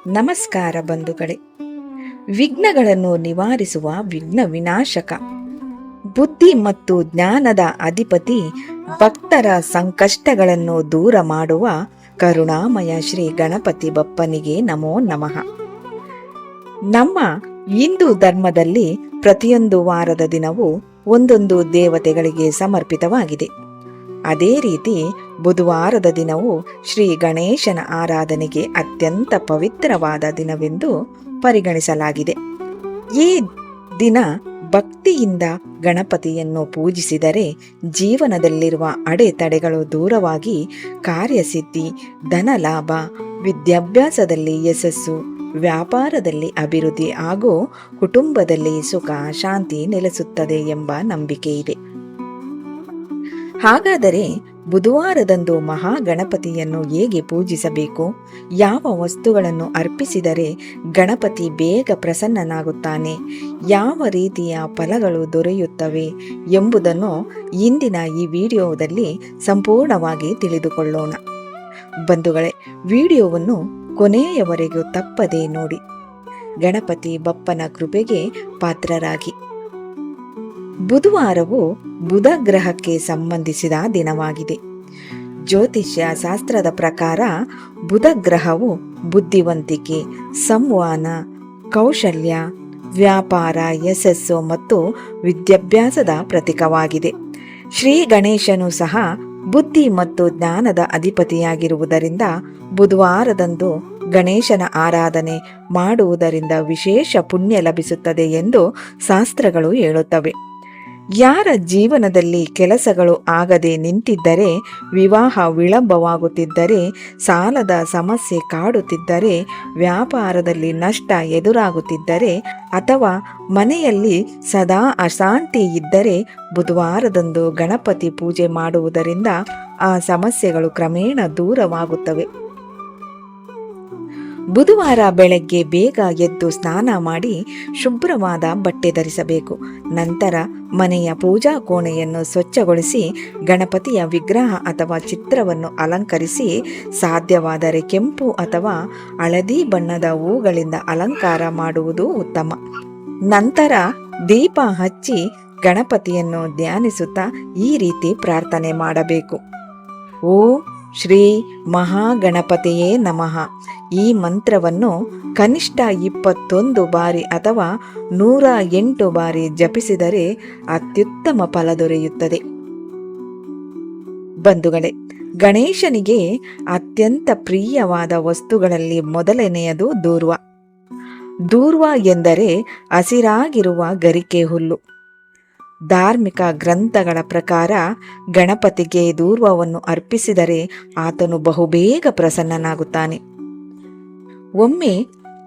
ನಮಸ್ಕಾರ ಬಂಧುಗಳೇ. ವಿಘ್ನಗಳನ್ನು ನಿವಾರಿಸುವ ವಿಘ್ನ ವಿನಾಶಕ, ಬುದ್ಧಿ ಮತ್ತು ಜ್ಞಾನದ ಅಧಿಪತಿ, ಭಕ್ತರ ಸಂಕಷ್ಟಗಳನ್ನು ದೂರ ಮಾಡುವ ಕರುಣಾಮಯ ಶ್ರೀ ಗಣಪತಿ ಬಪ್ಪನಿಗೆ ನಮೋ ನಮಃ. ನಮ್ಮ ಹಿಂದೂ ಧರ್ಮದಲ್ಲಿ ಪ್ರತಿಯೊಂದು ವಾರದ ದಿನವೂ ಒಂದೊಂದು ದೇವತೆಗಳಿಗೆ ಸಮರ್ಪಿತವಾಗಿದೆ. ಅದೇ ರೀತಿ ಬುಧವಾರದ ದಿನವು ಶ್ರೀ ಗಣೇಶನ ಆರಾಧನೆಗೆ ಅತ್ಯಂತ ಪವಿತ್ರವಾದ ದಿನವೆಂದು ಪರಿಗಣಿಸಲಾಗಿದೆ. ಈ ದಿನ ಭಕ್ತಿಯಿಂದ ಗಣಪತಿಯನ್ನು ಪೂಜಿಸಿದರೆ ಜೀವನದಲ್ಲಿರುವ ಅಡೆತಡೆಗಳು ದೂರವಾಗಿ ಕಾರ್ಯಸಿದ್ಧಿ, ಧನಲಾಭ, ವಿದ್ಯಾಭ್ಯಾಸದಲ್ಲಿ ಯಶಸ್ಸು, ವ್ಯಾಪಾರದಲ್ಲಿ ಅಭಿವೃದ್ಧಿ ಹಾಗೂ ಕುಟುಂಬದಲ್ಲಿ ಸುಖ ಶಾಂತಿ ನೆಲೆಸುತ್ತದೆ ಎಂಬ ನಂಬಿಕೆ ಇದೆ. ಹಾಗಾದರೆ ಬುಧವಾರದಂದು ಮಹಾಗಣಪತಿಯನ್ನು ಹೇಗೆ ಪೂಜಿಸಬೇಕು, ಯಾವ ವಸ್ತುಗಳನ್ನು ಅರ್ಪಿಸಿದರೆ ಗಣಪತಿ ಬೇಗ ಪ್ರಸನ್ನನಾಗುತ್ತಾನೆ, ಯಾವ ರೀತಿಯ ಫಲಗಳು ದೊರೆಯುತ್ತವೆ ಎಂಬುದನ್ನು ಇಂದಿನ ಈ ವಿಡಿಯೋದಲ್ಲಿ ಸಂಪೂರ್ಣವಾಗಿ ತಿಳಿದುಕೊಳ್ಳೋಣ. ಬಂಧುಗಳೇ, ವಿಡಿಯೋವನ್ನು ಕೊನೆಯವರೆಗೂ ತಪ್ಪದೇ ನೋಡಿ. ಗಣಪತಿ ಬಪ್ಪನ ಕೃಪೆಗೆ ಪಾತ್ರರಾಗಿ. ಬುಧವಾರವು ಬುಧ ಗ್ರಹಕ್ಕೆ ಸಂಬಂಧಿಸಿದ ದಿನವಾಗಿದೆ. ಜ್ಯೋತಿಷ್ಯ ಶಾಸ್ತ್ರದ ಪ್ರಕಾರ ಬುಧ ಗ್ರಹವು ಬುದ್ಧಿವಂತಿಕೆ, ಸಂವಹನ, ಕೌಶಲ್ಯ, ವ್ಯಾಪಾರ, ಯಶಸ್ಸು ಮತ್ತು ವಿದ್ಯಾಭ್ಯಾಸದ ಪ್ರತೀಕವಾಗಿದೆ. ಶ್ರೀ ಗಣೇಶನು ಸಹ ಬುದ್ಧಿ ಮತ್ತು ಜ್ಞಾನದ ಅಧಿಪತಿಯಾಗಿರುವುದರಿಂದ ಬುಧವಾರದಂದು ಗಣೇಶನ ಆರಾಧನೆ ಮಾಡುವುದರಿಂದ ವಿಶೇಷ ಪುಣ್ಯ ಲಭಿಸುತ್ತದೆ ಎಂದು ಶಾಸ್ತ್ರಗಳು ಹೇಳುತ್ತವೆ. ಯಾರ ಜೀವನದಲ್ಲಿ ಕೆಲಸಗಳು ಆಗದೆ ನಿಂತಿದ್ದರೆ, ವಿವಾಹ ವಿಳಂಬವಾಗುತ್ತಿದ್ದರೆ, ಸಾಲದ ಸಮಸ್ಯೆ ಕಾಡುತ್ತಿದ್ದರೆ, ವ್ಯಾಪಾರದಲ್ಲಿ ನಷ್ಟ ಎದುರಾಗುತ್ತಿದ್ದರೆ ಅಥವಾ ಮನೆಯಲ್ಲಿ ಸದಾ ಅಶಾಂತಿ ಇದ್ದರೆ ಬುಧವಾರದಂದು ಗಣಪತಿ ಪೂಜೆ ಮಾಡುವುದರಿಂದ ಆ ಸಮಸ್ಯೆಗಳು ಕ್ರಮೇಣ ದೂರವಾಗುತ್ತವೆ. ಬುಧವಾರ ಬೆಳಗ್ಗೆ ಬೇಗ ಎದ್ದು ಸ್ನಾನ ಮಾಡಿ ಶುಭ್ರವಾದ ಬಟ್ಟೆ ಧರಿಸಬೇಕು. ನಂತರ ಮನೆಯ ಪೂಜಾ ಕೋಣೆಯನ್ನು ಸ್ವಚ್ಛಗೊಳಿಸಿ ಗಣಪತಿಯ ವಿಗ್ರಹ ಅಥವಾ ಚಿತ್ರವನ್ನು ಅಲಂಕರಿಸಿ, ಸಾಧ್ಯವಾದರೆ ಕೆಂಪು ಅಥವಾ ಹಳದಿ ಬಣ್ಣದ ಹೂಗಳಿಂದ ಅಲಂಕಾರ ಮಾಡುವುದು ಉತ್ತಮ. ನಂತರ ದೀಪ ಹಚ್ಚಿ ಗಣಪತಿಯನ್ನು ಧ್ಯಾನಿಸುತ್ತಾ ಈ ರೀತಿ ಪ್ರಾರ್ಥನೆ ಮಾಡಬೇಕು. ಓಂ ಶ್ರೀ ಮಹಾಗಣಪತಿಯೇ ನಮಃ. ಈ ಮಂತ್ರವನ್ನು ಕನಿಷ್ಠ 21 ಬಾರಿ ಅಥವಾ 108 ಬಾರಿ ಜಪಿಸಿದರೆ ಅತ್ಯುತ್ತಮ ಫಲ ದೊರೆಯುತ್ತದೆ. ಬಂಧುಗಳೇ, ಗಣೇಶನಿಗೆ ಅತ್ಯಂತ ಪ್ರಿಯವಾದ ವಸ್ತುಗಳಲ್ಲಿ ಮೊದಲನೆಯದು ದೂರ್ವ. ದೂರ್ವ ಎಂದರೆ ಹಸಿರಾಗಿರುವ ಗರಿಕೆ ಹುಲ್ಲು. ಧಾರ್ಮಿಕ ಗ್ರಂಥಗಳ ಪ್ರಕಾರ ಗಣಪತಿಗೆ ದೂರ್ವವನ್ನು ಅರ್ಪಿಸಿದರೆ ಆತನು ಬಹುಬೇಗ ಪ್ರಸನ್ನನಾಗುತ್ತಾನೆ. ಒಮ್ಮೆ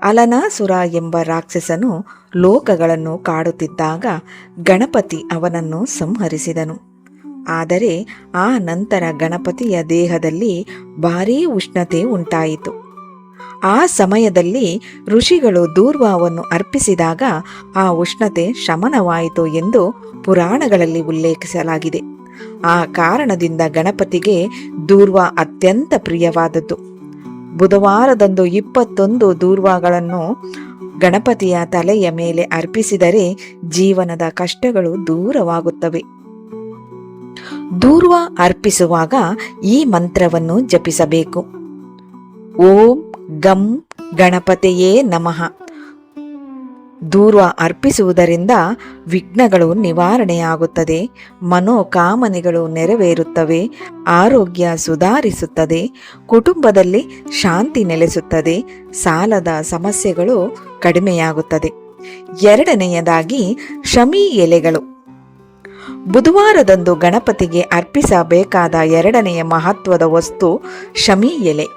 ಅಲನಾಸುರ ಎಂಬ ರಾಕ್ಷಸನು ಲೋಕಗಳನ್ನು ಕಾಡುತ್ತಿದ್ದಾಗ ಗಣಪತಿ ಅವನನ್ನು ಸಂಹರಿಸಿದನು. ಆದರೆ ಆ ನಂತರ ಗಣಪತಿಯ ದೇಹದಲ್ಲಿ ಭಾರೀ ಉಷ್ಣತೆ ಉಂಟಾಯಿತು. ಆ ಸಮಯದಲ್ಲಿ ಋಷಿಗಳು ದೂರ್ವವನ್ನು ಅರ್ಪಿಸಿದಾಗ ಆ ಉಷ್ಣತೆ ಶಮನವಾಯಿತು ಎಂದು ಪುರಾಣಗಳಲ್ಲಿ ಉಲ್ಲೇಖಿಸಲಾಗಿದೆ. ಆ ಕಾರಣದಿಂದ ಗಣಪತಿಗೆ ದೂರ್ವ ಅತ್ಯಂತ ಪ್ರಿಯವಾದದ್ದು. ಬುಧವಾರದಂದು 21 ದೂರ್ವಗಳನ್ನು ಗಣಪತಿಯ ತಲೆಯ ಮೇಲೆ ಅರ್ಪಿಸಿದರೆ ಜೀವನದ ಕಷ್ಟಗಳು ದೂರವಾಗುತ್ತವೆ. ದೂರ್ವ ಅರ್ಪಿಸುವಾಗ ಈ ಮಂತ್ರವನ್ನು ಜಪಿಸಬೇಕು. ಓಂ ಗಂ ಗಣಪತಿಯೇ ನಮಃ. ದೂರ್ವ ಅರ್ಪಿಸುವುದರಿಂದ ವಿಘ್ನಗಳು ನಿವಾರಣೆಯಾಗುತ್ತದೆ, ಮನೋಕಾಮನೆಗಳು ನೆರವೇರುತ್ತವೆ, ಆರೋಗ್ಯ ಸುಧಾರಿಸುತ್ತದೆ, ಕುಟುಂಬದಲ್ಲಿ ಶಾಂತಿ ನೆಲೆಸುತ್ತದೆ, ಸಾಲದ ಸಮಸ್ಯೆಗಳು ಕಡಿಮೆಯಾಗುತ್ತದೆ. ಎರಡನೆಯದಾಗಿ ಶಮಿ ಎಲೆಗಳು. ಬುಧವಾರದಂದು ಗಣಪತಿಗೆ ಅರ್ಪಿಸಬೇಕಾದ ಎರಡನೆಯ ಮಹತ್ವದ ವಸ್ತು ಶಮಿ ಎಲೆ.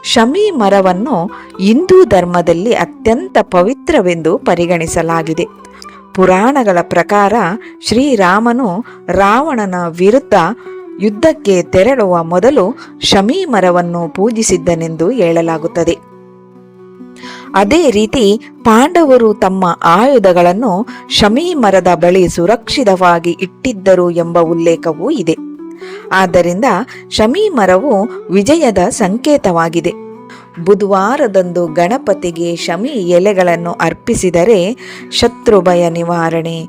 ಶಮಿ ಮರವನ್ನು ಹಿಂದೂ ಧರ್ಮದಲ್ಲಿ ಅತ್ಯಂತ ಪವಿತ್ರವೆಂದು ಪರಿಗಣಿಸಲಾಗಿದೆ. ಪುರಾಣಗಳ ಪ್ರಕಾರ ಶ್ರೀರಾಮನು ರಾವಣನ ವಿರುದ್ಧ ಯುದ್ಧಕ್ಕೆ ತೆರಳುವ ಮೊದಲು ಶಮಿ ಮರವನ್ನು ಪೂಜಿಸಿದ್ದನೆಂದು ಹೇಳಲಾಗುತ್ತದೆ. ಅದೇ ರೀತಿ ಪಾಂಡವರು ತಮ್ಮ ಆಯುಧಗಳನ್ನು ಶಮಿ ಮರದ ಬಳಿ ಸುರಕ್ಷಿತವಾಗಿ ಇಟ್ಟಿದ್ದರು ಎಂಬ ಉಲ್ಲೇಖವೂ ಇದೆ. ಆದ್ದರಿಂದ ಶಮಿ ಮರವು ವಿಜಯದ ಸಂಕೇತವಾಗಿದೆ. ಬುಧವಾರದಂದು ಗಣಪತಿಗೆ ಶಮಿ ಎಲೆಗಳನ್ನು ಅರ್ಪಿಸಿದರೆ ಶತ್ರು ಭಯ ನಿವಾರಣೆ,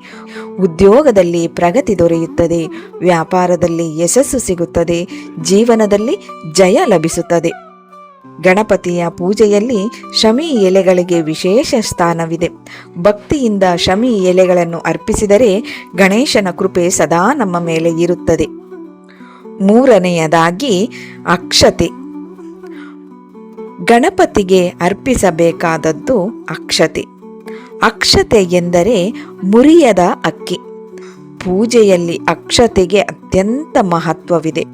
ಉದ್ಯೋಗದಲ್ಲಿ ಪ್ರಗತಿ ದೊರೆಯುತ್ತದೆ, ವ್ಯಾಪಾರದಲ್ಲಿ ಯಶಸ್ಸು ಸಿಗುತ್ತದೆ, ಜೀವನದಲ್ಲಿ ಜಯ ಲಭಿಸುತ್ತದೆ. ಗಣಪತಿಯ ಪೂಜೆಯಲ್ಲಿ ಶಮಿ ಎಲೆಗಳಿಗೆ ವಿಶೇಷ ಸ್ಥಾನವಿದೆ. ಭಕ್ತಿಯಿಂದ ಶಮಿ ಎಲೆಗಳನ್ನು ಅರ್ಪಿಸಿದರೆ ಗಣೇಶನ ಕೃಪೆ ಸದಾ ನಮ್ಮ ಮೇಲೆ ಇರುತ್ತದೆ. ಮೂರನೆಯದಾಗಿ ಅಕ್ಷತೆ. ಗಣಪತಿಗೆ ಅರ್ಪಿಸಬೇಕಾದದ್ದು ಅಕ್ಷತೆ. ಅಕ್ಷತೆ ಎಂದರೆ ಮುರಿಯದ ಅಕ್ಕಿ. ಪೂಜೆಯಲ್ಲಿ ಅಕ್ಷತೆಗೆ ಅತ್ಯಂತ ಮಹತ್ವವಿದೆ.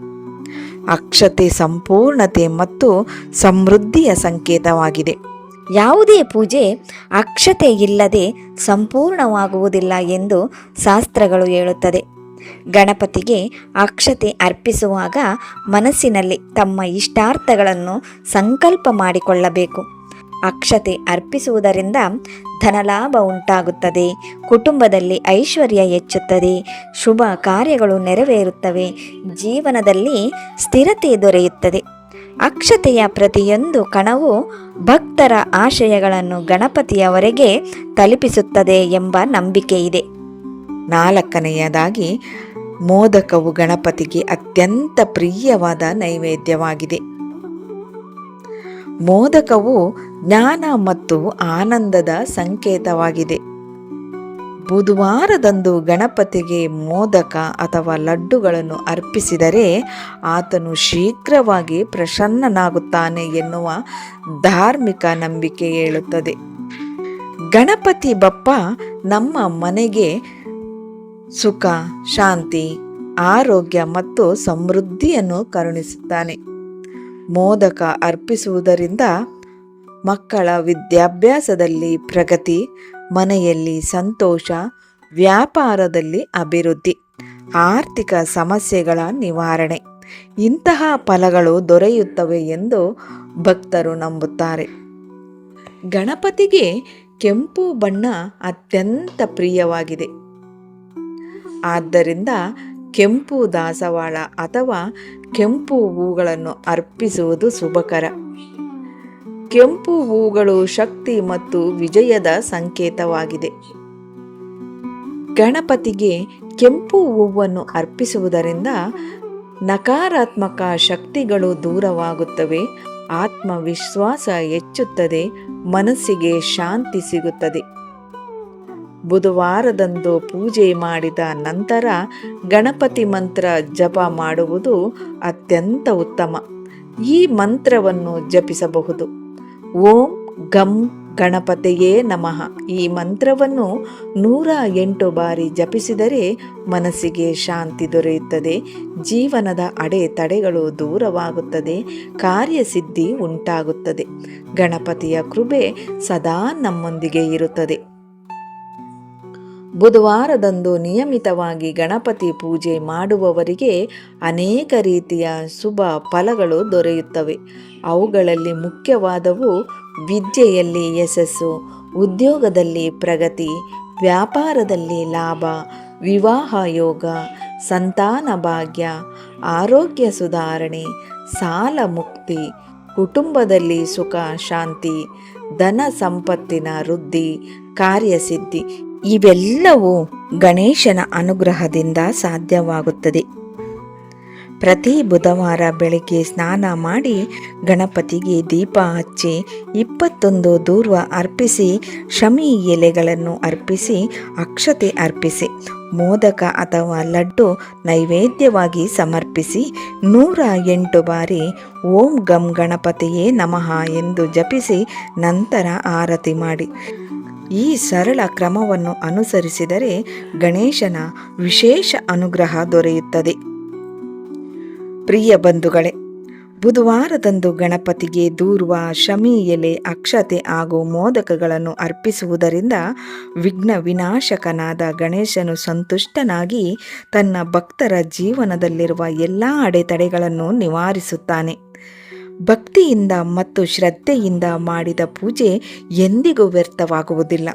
ಅಕ್ಷತೆ ಸಂಪೂರ್ಣತೆ ಮತ್ತು ಸಮೃದ್ಧಿಯ ಸಂಕೇತವಾಗಿದೆ. ಯಾವುದೇ ಪೂಜೆ ಅಕ್ಷತೆ ಇಲ್ಲದೆ ಸಂಪೂರ್ಣವಾಗುವುದಿಲ್ಲ ಎಂದು ಶಾಸ್ತ್ರಗಳು ಹೇಳುತ್ತದೆ. ಗಣಪತಿಗೆ ಅಕ್ಷತೆ ಅರ್ಪಿಸುವಾಗ ಮನಸ್ಸಿನಲ್ಲಿ ತಮ್ಮ ಇಷ್ಟಾರ್ಥಗಳನ್ನು ಸಂಕಲ್ಪ ಮಾಡಿಕೊಳ್ಳಬೇಕು. ಅಕ್ಷತೆ ಅರ್ಪಿಸುವುದರಿಂದ ಧನಲಾಭ ಉಂಟಾಗುತ್ತದೆ, ಕುಟುಂಬದಲ್ಲಿ ಐಶ್ವರ್ಯ ಹೆಚ್ಚುತ್ತದೆ, ಶುಭ ಕಾರ್ಯಗಳು ನೆರವೇರುತ್ತವೆ, ಜೀವನದಲ್ಲಿ ಸ್ಥಿರತೆ ದೊರೆಯುತ್ತದೆ. ಅಕ್ಷತೆಯ ಪ್ರತಿಯೊಂದು ಕಣವು ಭಕ್ತರ ಆಶಯಗಳನ್ನು ಗಣಪತಿಯವರೆಗೆ ತಲುಪಿಸುತ್ತದೆ ಎಂಬ ನಂಬಿಕೆ ಇದೆ. ನಾಲ್ಕನೆಯದಾಗಿ ಮೋದಕವು ಗಣಪತಿಗೆ ಅತ್ಯಂತ ಪ್ರಿಯವಾದ ನೈವೇದ್ಯವಾಗಿದೆ. ಮೋದಕವು ಜ್ಞಾನ ಮತ್ತು ಆನಂದದ ಸಂಕೇತವಾಗಿದೆ. ಬುಧವಾರದಂದು ಗಣಪತಿಗೆ ಮೋದಕ ಅಥವಾ ಲಡ್ಡುಗಳನ್ನು ಅರ್ಪಿಸಿದರೆ ಆತನು ಶೀಘ್ರವಾಗಿ ಪ್ರಸನ್ನನಾಗುತ್ತಾನೆ ಎನ್ನುವ ಧಾರ್ಮಿಕ ನಂಬಿಕೆ ಹೇಳುತ್ತದೆ. ಗಣಪತಿ ಬಪ್ಪ ನಮ್ಮ ಮನೆಗೆ ಸುಖ, ಶಾಂತಿ, ಆರೋಗ್ಯ ಮತ್ತು ಸಮೃದ್ಧಿಯನ್ನು ಕರುಣಿಸುತ್ತಾನೆ. ಮೋದಕ ಅರ್ಪಿಸುವುದರಿಂದ ಮಕ್ಕಳ ವಿದ್ಯಾಭ್ಯಾಸದಲ್ಲಿ ಪ್ರಗತಿ, ಮನೆಯಲ್ಲಿ ಸಂತೋಷ, ವ್ಯಾಪಾರದಲ್ಲಿ ಅಭಿವೃದ್ಧಿ, ಆರ್ಥಿಕ ಸಮಸ್ಯೆಗಳ ನಿವಾರಣೆ ಇಂತಹ ಫಲಗಳು ದೊರೆಯುತ್ತವೆ ಎಂದು ಭಕ್ತರು ನಂಬುತ್ತಾರೆ. ಗಣಪತಿಗೆ ಕೆಂಪು ಬಣ್ಣ ಅತ್ಯಂತ ಪ್ರಿಯವಾಗಿದೆ. ಆದ್ದರಿಂದ ಕೆಂಪು ದಾಸವಾಳ ಅಥವಾ ಕೆಂಪು ಹೂಗಳನ್ನು ಅರ್ಪಿಸುವುದು ಶುಭಕರ. ಕೆಂಪು ಹೂಗಳು ಶಕ್ತಿ ಮತ್ತು ವಿಜಯದ ಸಂಕೇತವಾಗಿದೆ. ಗಣಪತಿಗೆ ಕೆಂಪು ಹೂವನ್ನು ಅರ್ಪಿಸುವುದರಿಂದ ನಕಾರಾತ್ಮಕ ಶಕ್ತಿಗಳು ದೂರವಾಗುತ್ತವೆ, ಆತ್ಮವಿಶ್ವಾಸ ಹೆಚ್ಚುತ್ತದೆ, ಮನಸ್ಸಿಗೆ ಶಾಂತಿ ಸಿಗುತ್ತದೆ. ಬುಧವಾರದಂದು ಪೂಜೆ ಮಾಡಿದ ನಂತರ ಗಣಪತಿ ಮಂತ್ರ ಜಪ ಮಾಡುವುದು ಅತ್ಯಂತ ಉತ್ತಮ. ಈ ಮಂತ್ರವನ್ನು ಜಪಿಸಬಹುದು. ಓಂ ಗಂ ಗಣಪತಿಯೇ ನಮಃ. ಈ ಮಂತ್ರವನ್ನು 108 ಬಾರಿ ಜಪಿಸಿದರೆ ಮನಸ್ಸಿಗೆ ಶಾಂತಿ ದೊರೆಯುತ್ತದೆ, ಜೀವನದ ಅಡೆತಡೆಗಳು ದೂರವಾಗುತ್ತದೆ, ಕಾರ್ಯಸಿದ್ಧಿ ಉಂಟಾಗುತ್ತದೆ. ಗಣಪತಿಯ ಕೃಪೆ ಸದಾ ನಮ್ಮೊಂದಿಗೆ ಇರುತ್ತದೆ. ಬುಧವಾರದಂದು ನಿಯಮಿತವಾಗಿ ಗಣಪತಿ ಪೂಜೆ ಮಾಡುವವರಿಗೆ ಅನೇಕ ರೀತಿಯ ಶುಭ ಫಲಗಳು ದೊರೆಯುತ್ತವೆ. ಅವುಗಳಲ್ಲಿ ಮುಖ್ಯವಾದವು ವಿದ್ಯೆಯಲ್ಲಿ ಯಶಸ್ಸು, ಉದ್ಯೋಗದಲ್ಲಿ ಪ್ರಗತಿ, ವ್ಯಾಪಾರದಲ್ಲಿ ಲಾಭ, ವಿವಾಹ ಯೋಗ, ಸಂತಾನ ಭಾಗ್ಯ, ಆರೋಗ್ಯ ಸುಧಾರಣೆ, ಸಾಲ ಮುಕ್ತಿ, ಕುಟುಂಬದಲ್ಲಿ ಸುಖ ಶಾಂತಿ, ಧನ ಸಂಪತ್ತಿನ ವೃದ್ಧಿ, ಕಾರ್ಯಸಿದ್ಧಿ ಇವೆಲ್ಲವೂ ಗಣೇಶನ ಅನುಗ್ರಹದಿಂದ ಸಾಧ್ಯವಾಗುತ್ತದೆ. ಪ್ರತಿ ಬುಧವಾರ ಬೆಳಗ್ಗೆ ಸ್ನಾನ ಮಾಡಿ ಗಣಪತಿಗೆ ದೀಪ ಹಚ್ಚಿ 21 ದೂರ್ವ ಅರ್ಪಿಸಿ, ಶಮಿ ಎಲೆಗಳನ್ನು ಅರ್ಪಿಸಿ, ಅಕ್ಷತೆ ಅರ್ಪಿಸಿ, ಮೋದಕ ಅಥವಾ ಲಡ್ಡು ನೈವೇದ್ಯವಾಗಿ ಸಮರ್ಪಿಸಿ 108 ಬಾರಿ ಓಂ ಗಂ ಗಣಪತಿಯೇ ನಮಃ ಎಂದು ಜಪಿಸಿ ನಂತರ ಆರತಿ ಮಾಡಿ. ಈ ಸರಳ ಕ್ರಮವನ್ನು ಅನುಸರಿಸಿದರೆ ಗಣೇಶನ ವಿಶೇಷ ಅನುಗ್ರಹ ದೊರೆಯುತ್ತದೆ. ಪ್ರಿಯ ಬಂಧುಗಳೇ, ಬುಧವಾರದಂದು ಗಣಪತಿಗೆ ದೂರ್ವ, ಶಮಿ ಎಲೆ, ಅಕ್ಷತೆ ಹಾಗೂ ಮೋದಕಗಳನ್ನು ಅರ್ಪಿಸುವುದರಿಂದ ವಿಘ್ನ ವಿನಾಶಕನಾದ ಗಣೇಶನು ಸಂತುಷ್ಟನಾಗಿ ತನ್ನ ಭಕ್ತರ ಜೀವನದಲ್ಲಿರುವ ಎಲ್ಲ ಅಡೆತಡೆಗಳನ್ನು ನಿವಾರಿಸುತ್ತಾನೆ. ಭಕ್ತಿಯಿಂದ ಮತ್ತು ಶ್ರದ್ಧೆಯಿಂದ ಮಾಡಿದ ಪೂಜೆ ಎಂದಿಗೂ ವ್ಯರ್ಥವಾಗುವುದಿಲ್ಲ.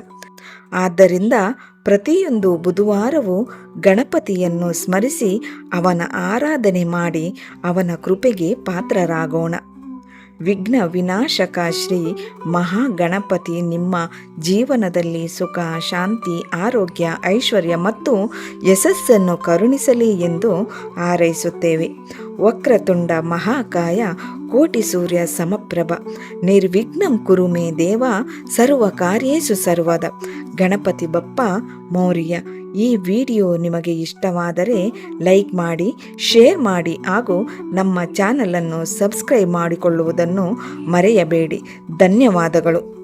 ಆದ್ದರಿಂದ ಪ್ರತಿಯೊಂದು ಬುಧವಾರವೂ ಗಣಪತಿಯನ್ನು ಸ್ಮರಿಸಿ ಅವನ ಆರಾಧನೆ ಮಾಡಿ ಅವನ ಕೃಪೆಗೆ ಪಾತ್ರರಾಗೋಣ. ವಿಘ್ನ ವಿನಾಶಕ ಶ್ರೀ ಮಹಾಗಣಪತಿ ನಿಮ್ಮ ಜೀವನದಲ್ಲಿ ಸುಖ, ಶಾಂತಿ, ಆರೋಗ್ಯ, ಐಶ್ವರ್ಯ ಮತ್ತು ಯಶಸ್ಸನ್ನು ಕರುಣಿಸಲಿ ಎಂದು ಹಾರೈಸುತ್ತೇವೆ. ವಕ್ರತುಂಡ ಮಹಾಕಾಯ ಕೋಟಿ ಸೂರ್ಯ ಸಮಪ್ರಭ ನಿರ್ವಿಘ್ನಂ ಕುರು ಮೇ ದೇವ ಸರ್ವ ಕಾರ್ಯೇಷು ಸರ್ವದ. ಗಣಪತಿ ಬಪ್ಪ ಮೌರ್ಯ. ಈ ವಿಡಿಯೋ ನಿಮಗೆ ಇಷ್ಟವಾದರೆ ಲೈಕ್ ಮಾಡಿ, ಶೇರ್ ಮಾಡಿ ಹಾಗೂ ನಮ್ಮ ಚಾನಲನ್ನು ಸಬ್ಸ್ಕ್ರೈಬ್ ಮಾಡಿಕೊಳ್ಳುವುದನ್ನು ಮರೆಯಬೇಡಿ. ಧನ್ಯವಾದಗಳು.